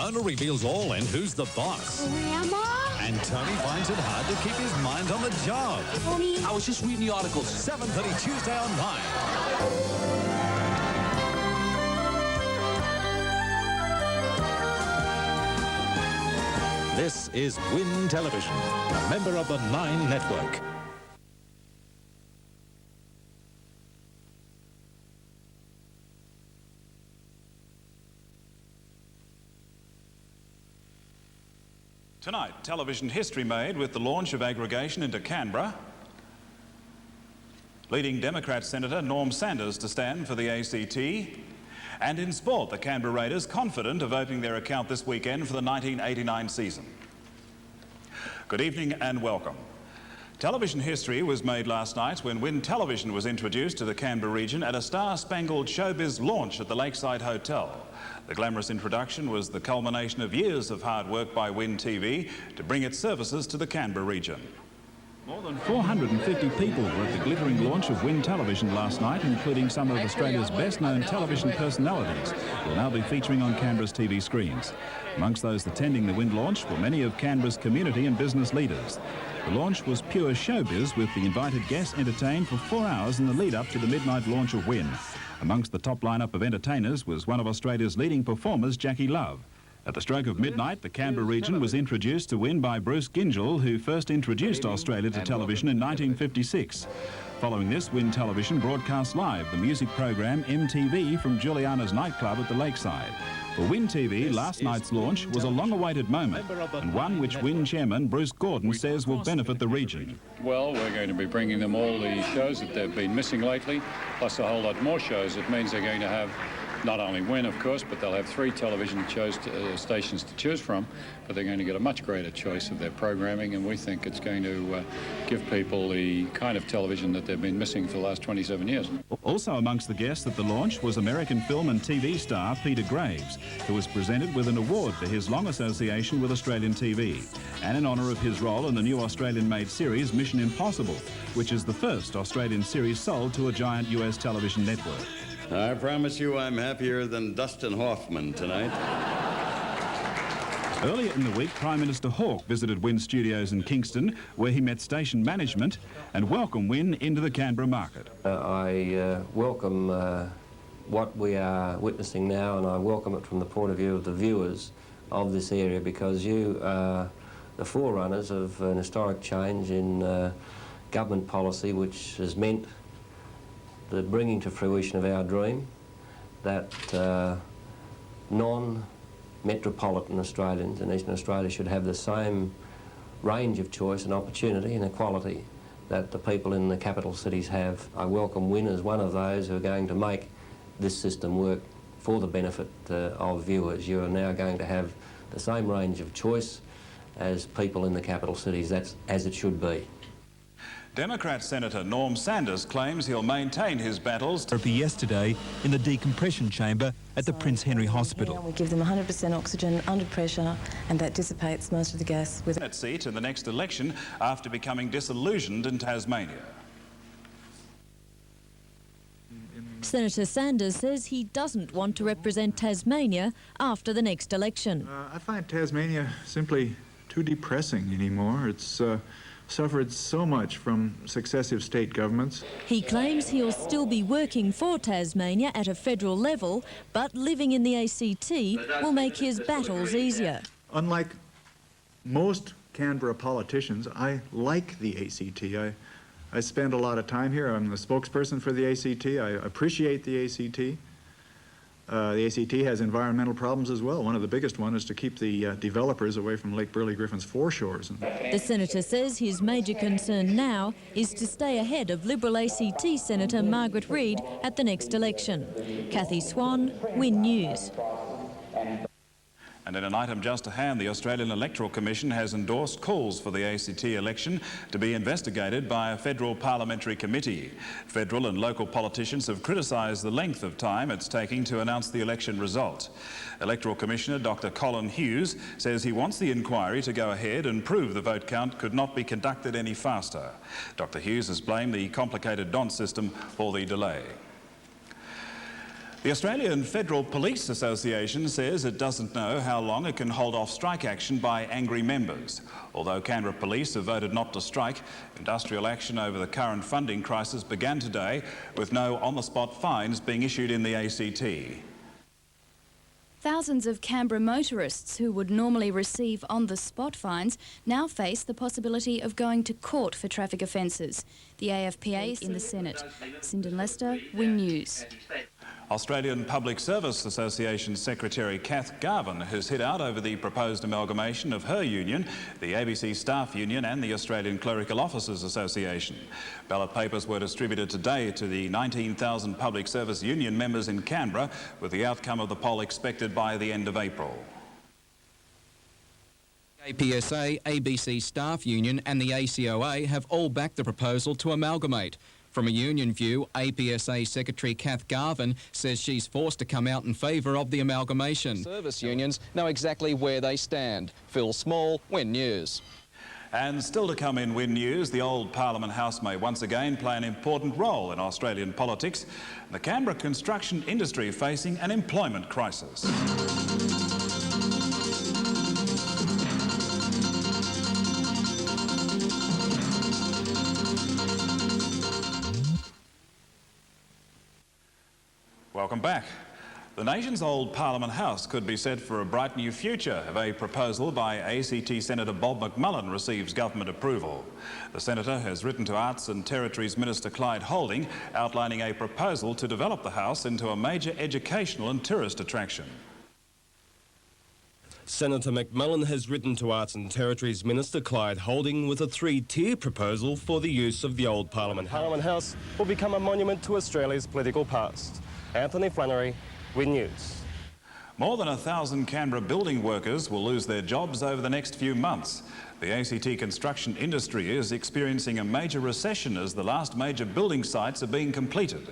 Mona reveals all and who's the boss. Grandma? And Tony finds it hard to keep his mind on the job. Tony? I was just reading the articles. 7:30 Tuesday on 9. This is WIN Television, a member of the 9 Network. Tonight, television history made with the launch of aggregation into Canberra. Leading Democrat Senator Norm Sanders to stand for the ACT. And in sport, the Canberra Raiders confident of opening their account this weekend for the 1989 season. Good evening and welcome. Television history was made last night when WIN Television was introduced to the Canberra region at a star-spangled showbiz launch at the Lakeside Hotel. The glamorous introduction was the culmination of years of hard work by WIN TV to bring its services to the Canberra region. More than 450 people were at the glittering launch of WIN Television last night, including some of Australia's best-known television personalities who will now be featuring on Canberra's TV screens. Amongst those attending the WIN launch were many of Canberra's community and business leaders. The launch was pure showbiz, with the invited guests entertained for 4 hours in the lead-up to the midnight launch of WIN. Amongst the top lineup of entertainers was one of Australia's leading performers, Jackie Love. At the stroke of midnight, the Canberra region was introduced to WIN by Bruce Gyngell, who first introduced Australia to television in 1956. Following this, WIN Television broadcast live the music program MTV from Juliana's nightclub at the Lakeside. For WIN TV, last night's launch was a long-awaited moment, and one which WIN chairman Bruce Gordon says will benefit the region. Well, we're going to be bringing them all the shows that they've been missing lately, plus a whole lot more shows. It means they're going to have not only WIN, of course, but they'll have 3 television stations to choose from, but they're going to get a much greater choice of their programming, and we think it's going to give people the kind of television that they've been missing for the last 27 years. Also amongst the guests at the launch was American film and TV star Peter Graves, who was presented with an award for his long association with Australian TV, and in honour of his role in the new Australian-made series Mission Impossible, which is the first Australian series sold to a giant US television network. I promise you I'm happier than Dustin Hoffman tonight. Earlier in the week, Prime Minister Hawke visited WIN Studios in Kingston, where he met station management and welcomed WIN into the Canberra market. I welcome what we are witnessing now, and I welcome it from the point of view of the viewers of this area, because you are the forerunners of an historic change in government policy, which has meant the bringing to fruition of our dream that non-metropolitan Australians in Eastern Australia should have the same range of choice and opportunity and equality that the people in the capital cities have. I welcome WIN as one of those who are going to make this system work for the benefit of viewers. You are now going to have the same range of choice as people in the capital cities. That's as it should be. Democrat Senator Norm Sanders claims he'll maintain his battles. Therapy yesterday in the decompression chamber at the Prince Henry Hospital. We give them 100% oxygen under pressure, and that dissipates most of the gas. With Senate seat in the next election after becoming disillusioned in Tasmania. Senator Sanders says he doesn't want to represent Tasmania after the next election. I find Tasmania simply too depressing anymore. It's suffered so much from successive state governments. He claims he'll still be working for Tasmania at a federal level, but living in the ACT will make his battles easier. Unlike most Canberra politicians, I like the ACT. I spend a lot of time here. I'm the spokesperson for the ACT. I appreciate the ACT. The ACT has environmental problems as well. One of the biggest ones is to keep the developers away from Lake Burley-Griffin's foreshores. The senator says his major concern now is to stay ahead of Liberal ACT Senator Margaret Reid at the next election. Kathy Swan, WIN News. And in an item just to hand, the Australian Electoral Commission has endorsed calls for the ACT election to be investigated by a federal parliamentary committee. Federal and local politicians have criticised the length of time it's taking to announce the election result. Electoral Commissioner Dr. Colin Hughes says he wants the inquiry to go ahead and prove the vote count could not be conducted any faster. Dr. Hughes has blamed the complicated DONT system for the delay. The Australian Federal Police Association says it doesn't know how long it can hold off strike action by angry members. Although Canberra Police have voted not to strike, industrial action over the current funding crisis began today with no on-the-spot fines being issued in the ACT. Thousands of Canberra motorists who would normally receive on-the-spot fines now face the possibility of going to court for traffic offences. The AFPA in the Senate. Cyndon Lester, WIN News. Australian Public Service Association Secretary Kath Garvin has hit out over the proposed amalgamation of her union, the ABC Staff Union and the Australian Clerical Officers Association. Ballot papers were distributed today to the 19,000 Public Service Union members in Canberra, with the outcome of the poll expected by the end of April. APSA, ABC Staff Union and the ACOA have all backed the proposal to amalgamate. From a union view, APSA Secretary Kath Garvin says she's forced to come out in favour of the amalgamation. Service unions know exactly where they stand. Phil Small, WIN News. And still to come in WIN News, the old Parliament House may once again play an important role in Australian politics. The Canberra construction industry facing an employment crisis. Welcome back. The nation's old Parliament House could be set for a bright new future if a proposal by ACT Senator Bob McMullen receives government approval. The Senator has written to Arts and Territories Minister Clyde Holding outlining a proposal to develop the House into a major educational and tourist attraction. Senator McMullen has written to Arts and Territories Minister Clyde Holding with a three-tier proposal for the use of the old Parliament House. Parliament House will become a monument to Australia's political past. Anthony Flannery, WIN News. More than 1,000 Canberra building workers will lose their jobs over the next few months. The ACT construction industry is experiencing a major recession as the last major building sites are being completed.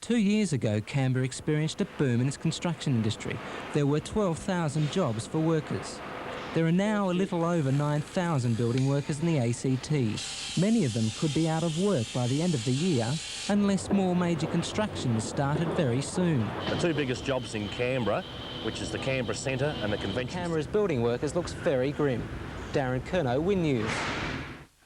2 years ago, Canberra experienced a boom in its construction industry. There were 12,000 jobs for workers. There are now a little over 9,000 building workers in the ACT. Many of them could be out of work by the end of the year unless more major construction is started very soon. The two biggest jobs in Canberra, which is the Canberra Centre and the Convention. Canberra's building workers looks very grim. Darren Curnow, WIN News.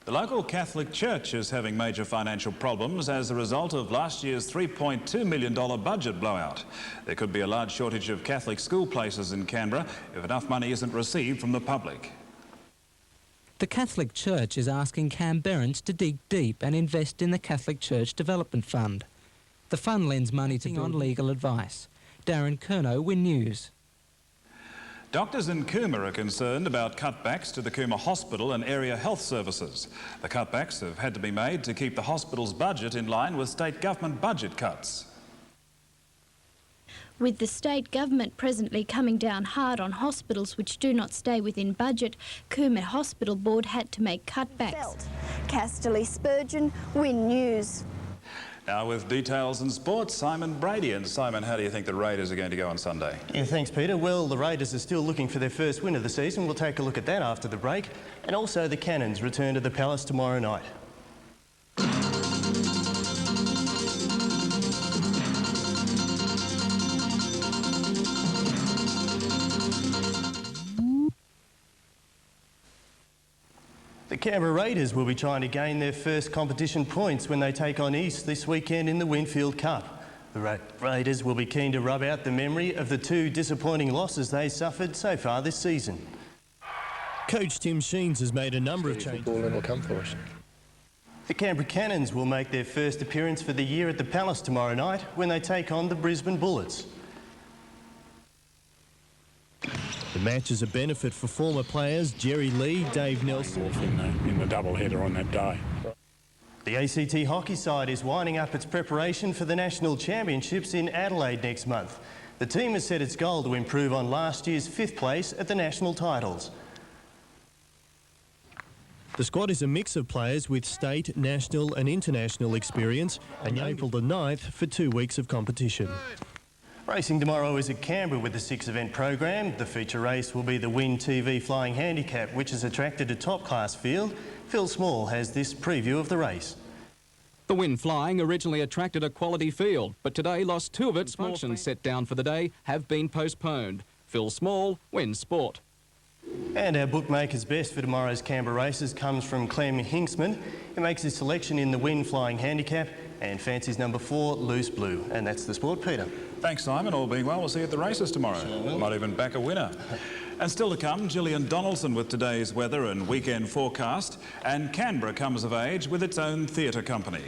The local Catholic Church is having major financial problems as a result of last year's $3.2 million budget blowout. There could be a large shortage of Catholic school places in Canberra if enough money isn't received from the public. The Catholic Church is asking Canberrans to dig deep and invest in the Catholic Church Development Fund. The fund lends money to on legal advice. Darren Curnow, WIN News. Doctors in Cooma are concerned about cutbacks to the Cooma Hospital and area health services. The cutbacks have had to be made to keep the hospital's budget in line with state government budget cuts. With the state government presently coming down hard on hospitals which do not stay within budget, Cooma Hospital Board had to make cutbacks. Casterly Spurgeon, WIN News. Now with details in sports, Simon Brady. And Simon, how do you think the Raiders are going to go on Sunday? Yeah, thanks, Peter. Well, the Raiders are still looking for their first win of the season. We'll take a look at that after the break. And also the Cannons return to the Palace tomorrow night. The Canberra Raiders will be trying to gain their first competition points when they take on East this weekend in the Winfield Cup. The Raiders will be keen to rub out the memory of the two disappointing losses they suffered so far this season. Coach Tim Sheens has made a number of changes. Will come for us. The Canberra Cannons will make their first appearance for the year at the Palace tomorrow night when they take on the Brisbane Bullets. The match is a benefit for former players Jerry Lee, Dave Nelson in the doubleheader on that day. The ACT hockey side is winding up its preparation for the National Championships in Adelaide next month. The team has set its goal to improve on last year's 5th place at the national titles. The squad is a mix of players with state, national and international experience, and April the 9th for 2 weeks of competition. Racing tomorrow is at Canberra with the 6-event program. The feature race will be the WIN TV Flying Handicap, which has attracted a top-class field. Phil Small has this preview of the race. The WIN Flying originally attracted a quality field, but today lost 2 of its functions set down for the day have been postponed. Phil Small, WIN Sport. And our bookmaker's best for tomorrow's Canberra races comes from Clem Hinksman. He makes his selection in the WIN Flying Handicap and fancies number 4, Loose Blue. And that's the sport, Peter. Thanks, Simon. All being well, we'll see you at the races tomorrow. Sure. Might even back a winner. And still to come, Gillian Donaldson with today's weather and weekend forecast. And Canberra comes of age with its own theatre company.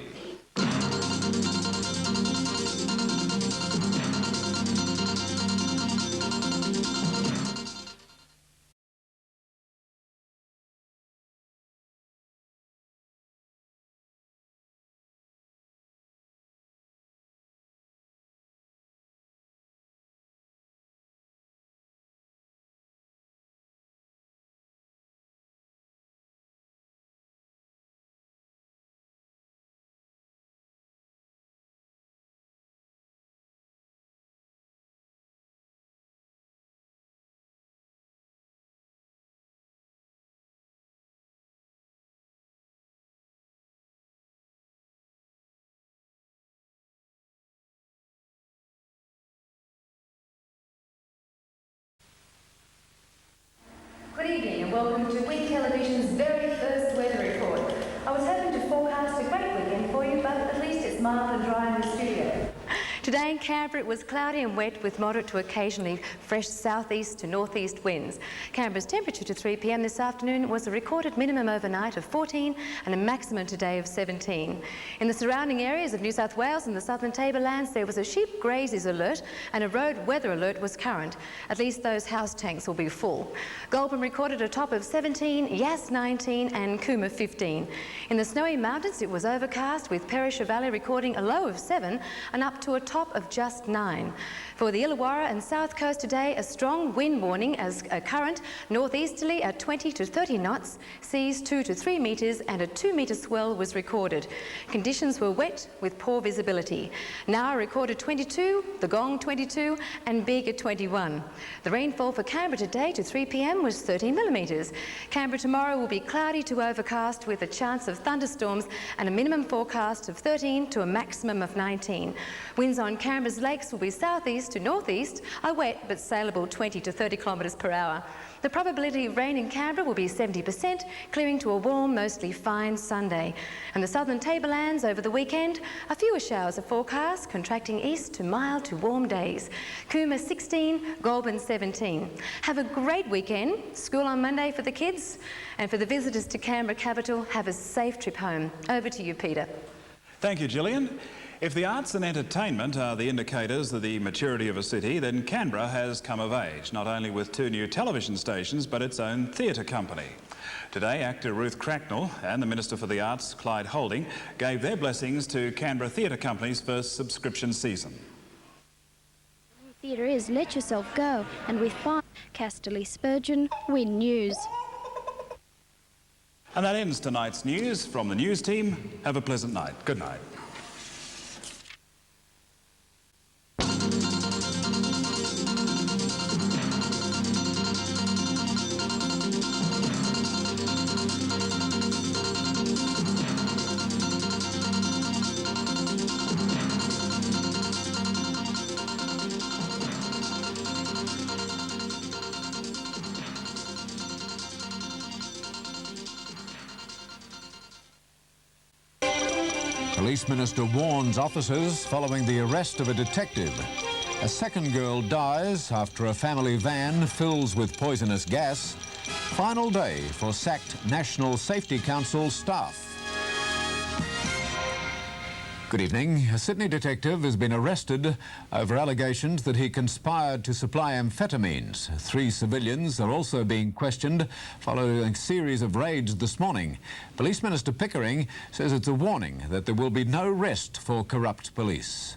Good evening and welcome to WIN Television's very first weather report. I was hoping to forecast a great weekend for you, but at least it's mild and dry in the studio. Today in Canberra it was cloudy and wet with moderate to occasionally fresh southeast to northeast winds. Canberra's temperature to 3 p.m. this afternoon was a recorded minimum overnight of 14 and a maximum today of 17. In the surrounding areas of New South Wales and the southern tablelands there was a sheep grazies alert and a road weather alert was current. At least those house tanks will be full. Goulburn recorded a top of 17, Yass 19 and Cooma 15. In the snowy mountains it was overcast with Perisher Valley recording a low of 7 and up to a top of just 9. For the Illawarra and South Coast today, a strong wind warning as a current northeasterly at 20 to 30 knots, seas 2 to 3 metres and a 2-metre swell was recorded. Conditions were wet with poor visibility. Nowra recorded 22, the Gong 22 and Bega 21. The rainfall for Canberra today to 3 p.m. was 13 millimetres. Canberra tomorrow will be cloudy to overcast with a chance of thunderstorms and a minimum forecast of 13 to a maximum of 19. Winds on Canberra's lakes will be southeast to northeast, are wet but sailable 20 to 30 kilometres per hour. The probability of rain in Canberra will be 70%, clearing to a warm, mostly fine Sunday. And the southern tablelands over the weekend, a fewer showers are forecast, contracting east to mild to warm days. Cooma 16, Goulburn 17. Have a great weekend. School on Monday for the kids. And for the visitors to Canberra capital, have a safe trip home. Over to you, Peter. Thank you, Gillian. If the arts and entertainment are the indicators of the maturity of a city, then Canberra has come of age, not only with 2 new television stations, but its own theatre company. Today, actor Ruth Cracknell and the Minister for the Arts, Clyde Holding, gave their blessings to Canberra Theatre Company's first subscription season. Theatre is Let Yourself Go, and with Casterly Spurgeon, WIN News. And that ends tonight's news. From the news team, have a pleasant night. Good night. Police Minister warns officers following the arrest of a detective. A second girl dies after a family van fills with poisonous gas. Final day for sacked National Safety Council staff. Good evening. A Sydney detective has been arrested over allegations that he conspired to supply amphetamines. 3 civilians are also being questioned following a series of raids this morning. Police Minister Pickering says it's a warning that there will be no rest for corrupt police.